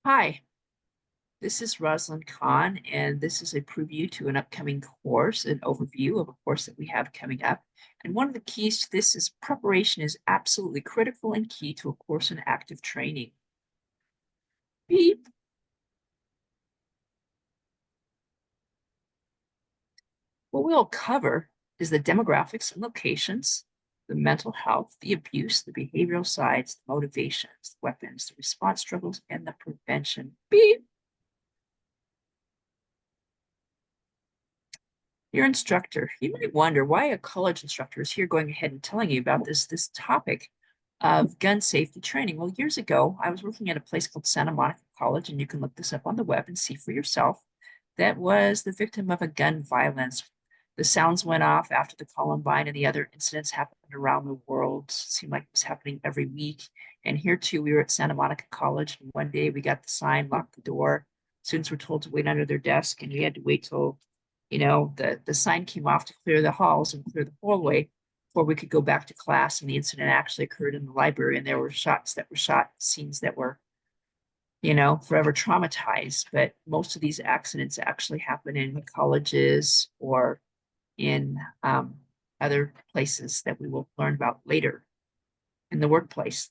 Hi, this is Rosalyn Kahn, and this is a preview to an upcoming course, an overview of a course that we have coming up. And one of the keys to this is preparation is absolutely critical and key to a course in active training. Beep. What we'll cover is the demographics and locations, the mental health, the abuse, the behavioral sides, the motivations, the weapons, the response struggles, and the prevention. Beep. Your instructor. You might wonder why a college instructor is here going ahead and telling you about this topic of gun safety training. Well, years ago, I was working at a place called Santa Monica College, and you can look this up on the web and see for yourself, that was the victim of a gun violence. The sounds went off after the Columbine and the other incidents happened around the world. It seemed like it was happening every week. And here too, we were at Santa Monica College, and one day we got the sign, locked the door. Students were told to wait under their desk, and we had to wait till the sign came off to clear the halls and clear the hallway before we could go back to class. And the incident actually occurred in the library, and there were shots that were shot, scenes that were, forever traumatized. But most of these accidents actually happen in colleges or in other places that we will learn about later in the workplace.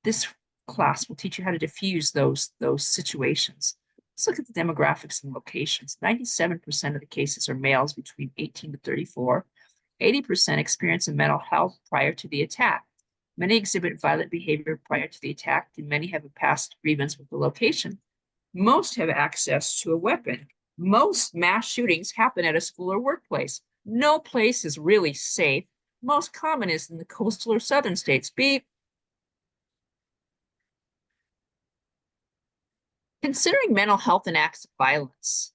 This class will teach you how to diffuse those situations. Let's look at the demographics and locations. 97% of the cases are males between 18 to 34. 80% experience a mental health prior to the attack. Many exhibit violent behavior prior to the attack, and many have a past grievance with the location. Most have access to a weapon. Most mass shootings happen at a school or workplace. No place is really safe. Most common is in the coastal or southern states. Beep. Considering mental health and acts of violence,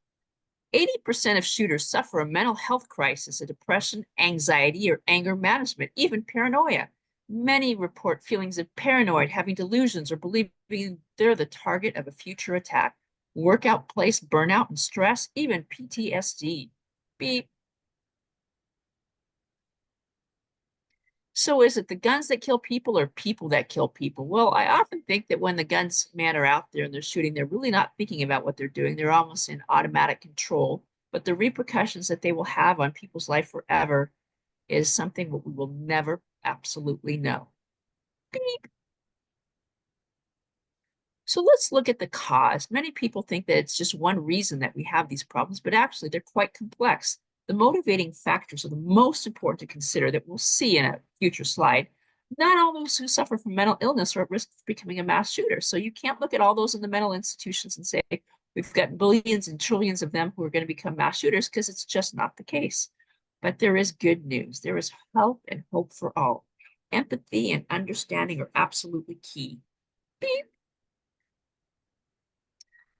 80% of shooters suffer a mental health crisis, a depression, anxiety, or anger management, even paranoia. Many report feelings of paranoid, having delusions, or believing they're the target of a future attack. Workout place burnout and stress, even PTSD. Beep. So is it the guns that kill people or people that kill people? Well, I often think that when the gunsmen are out there and they're shooting, they're really not thinking about what they're doing. They're almost in automatic control. But the repercussions that they will have on people's life forever is something that we will never absolutely know. Beep. So let's look at the cause. Many people think that it's just one reason that we have these problems, but actually they're quite complex. The motivating factors are the most important to consider that we'll see in a future slide. Not all those who suffer from mental illness are at risk of becoming a mass shooter. So you can't look at all those in the mental institutions and say, we've got billions and trillions of them who are going to become mass shooters, because it's just not the case. But there is good news. There is help and hope for all. Empathy and understanding are absolutely key. Beep.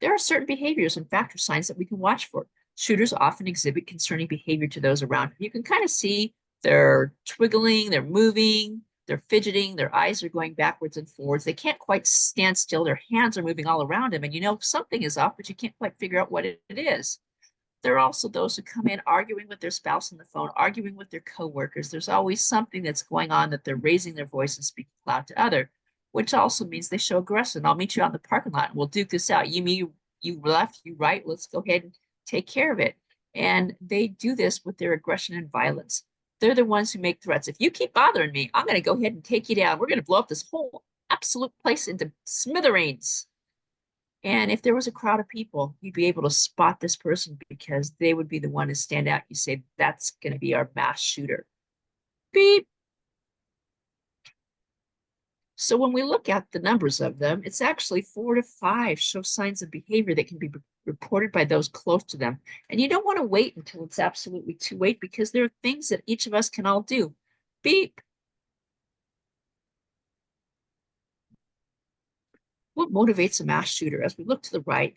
There are certain behaviors and factor signs that we can watch for. Shooters often exhibit concerning behavior to those around them. You can kind of see they're twiggling, they're moving, they're fidgeting, their eyes are going backwards and forwards. They can't quite stand still. Their hands are moving all around them, and you know something is off, but you can't quite figure out what it is. There are also those who come in arguing with their spouse on the phone, arguing with their coworkers. There's always something that's going on that they're raising their voice and speaking loud to other, which also means they show aggression. I'll meet you out in the parking lot and we'll duke this out. You left, you right, let's go ahead and take care of it. And they do this with their aggression and violence. They're the ones who make threats. If you keep bothering me, I'm going to go ahead and take you down. We're going to blow up this whole absolute place into smithereens. And if there was a crowd of people, you'd be able to spot this person because they would be the one to stand out. You say, that's going to be our mass shooter. Beep. So when we look at the numbers of them, it's actually 4 to 5 show signs of behavior that can be reported by those close to them. And you don't want to wait until it's absolutely too late, because there are things that each of us can all do. Beep. What motivates a mass shooter? As we look to the right,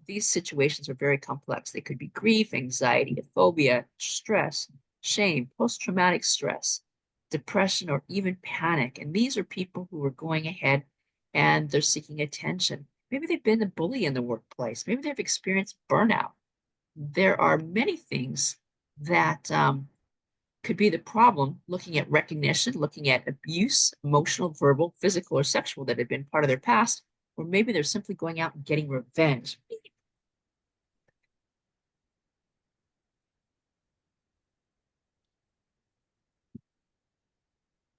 these situations are very complex. They could be grief, anxiety, phobia, stress, shame, post-traumatic stress, depression, or even panic. And these are people who are going ahead and they're seeking attention. Maybe they've been a bully in the workplace. Maybe they've experienced burnout. There are many things that could be the problem, looking at recognition, looking at abuse, emotional, verbal, physical, or sexual that have been part of their past, or maybe they're simply going out and getting revenge.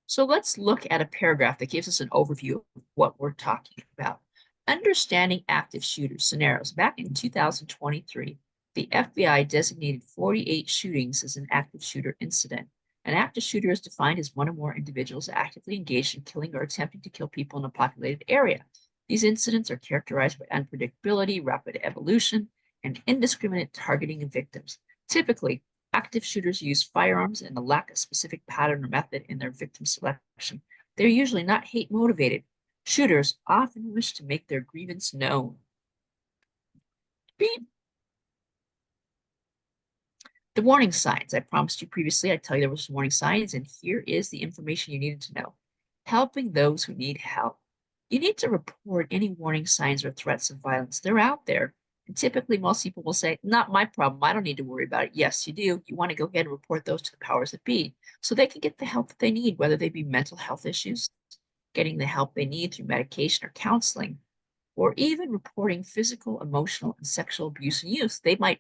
So let's look at a paragraph that gives us an overview of what we're talking about. Understanding active shooter scenarios. Back in 2023, the FBI designated 48 shootings as an active shooter incident. An active shooter is defined as one or more individuals actively engaged in killing or attempting to kill people in a populated area. These incidents are characterized by unpredictability, rapid evolution, and indiscriminate targeting of victims. Typically, active shooters use firearms and a lack of specific pattern or method in their victim selection. They're usually not hate motivated. Shooters often wish to make their grievance known. Beep. The warning signs. I promised you previously I'd tell you there was warning signs, and here is the information you needed to know. Helping those who need help. You need to report any warning signs or threats of violence. They're out there. And typically, most people will say, not my problem. I don't need to worry about it. Yes, you do. You want to go ahead and report those to the powers that be so they can get the help that they need, whether they be mental health issues, getting the help they need through medication or counseling, or even reporting physical, emotional, and sexual abuse and use. They might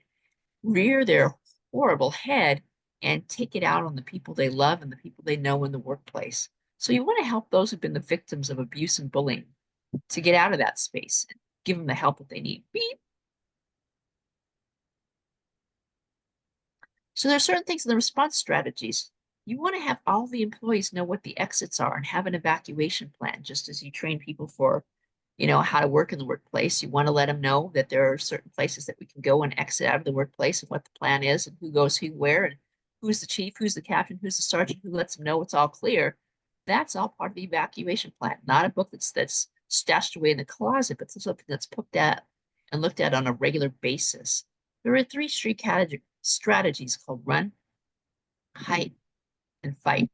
rear their horrible head and take it out on the people they love and the people they know in the workplace. So you want to help those who've been the victims of abuse and bullying to get out of that space and give them the help that they need. Beep. So there are certain things in the response strategies. You want to have all the employees know what the exits are and have an evacuation plan, just as you train people for, how to work in the workplace. You want to let them know that there are certain places that we can go and exit out of the workplace and what the plan is and who goes who where and who's the chief, who's the captain, who's the sergeant, who lets them know it's all clear. That's all part of the evacuation plan, not a book that's stashed away in the closet, but something that's put at and looked at on a regular basis. There are three strategies called run, hide, and fight.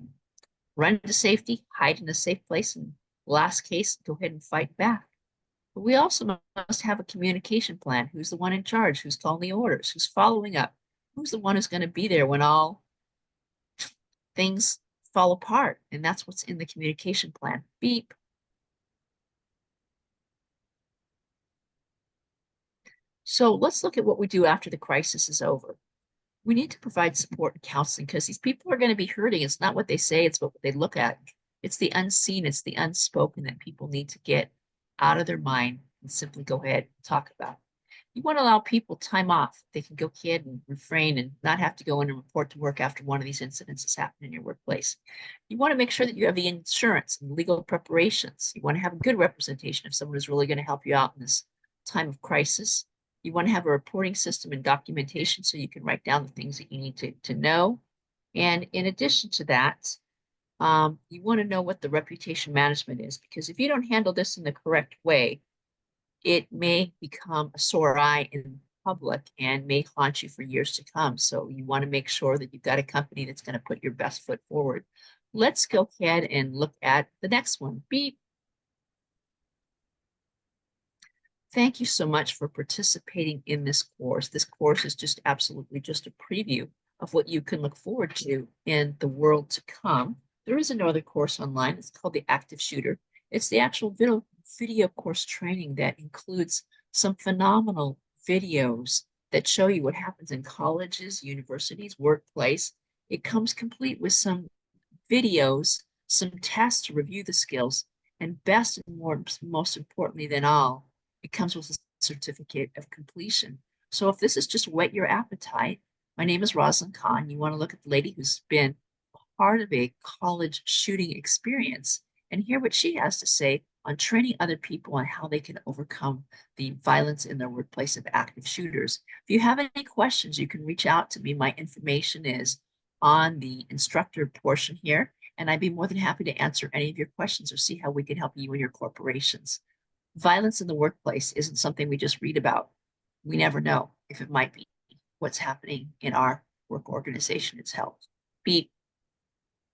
Run to safety, hide in a safe place, and last case, go ahead and fight back. But we also must have a communication plan. Who's the one in charge? Who's calling the orders? Who's following up? Who's the one who's going to be there when all things fall apart? And that's what's in the communication plan. Beep. So let's look at what we do after the crisis is over. We need to provide support and counseling because these people are going to be hurting. It's not what they say, it's what they look at. It's the unseen, it's the unspoken that people need to get out of their mind and simply go ahead and talk about. You want to allow people time off. They can go ahead and refrain and not have to go in and report to work after one of these incidents has happened in your workplace. You want to make sure that you have the insurance and legal preparations. You want to have a good representation if someone is really going to help you out in this time of crisis. You want to have a reporting system and documentation so you can write down the things that you need to know. And in addition to that, you want to know what the reputation management is, because if you don't handle this in the correct way, it may become a sore eye in public and may haunt you for years to come. So you want to make sure that you've got a company that's going to put your best foot forward. Let's go ahead and look at the next one. Beep. Thank you so much for participating in this course. This course is just absolutely just a preview of what you can look forward to in the world to come. There is another course online. It's called the Active Shooter. It's the actual video course training that includes some phenomenal videos that show you what happens in colleges, universities, workplace. It comes complete with some videos, some tests to review the skills, and best and most importantly than all, it comes with a certificate of completion. So if this is just whet your appetite, my name is Rosalyn Kahn. You want to look at the lady who's been part of a college shooting experience and hear what she has to say on training other people on how they can overcome the violence in their workplace of active shooters. If you have any questions, you can reach out to me. My information is on the instructor portion here, and I'd be more than happy to answer any of your questions or see how we can help you and your corporations. Violence in the workplace isn't something we just read about. We never know if it might be what's happening in our work organization itself. Be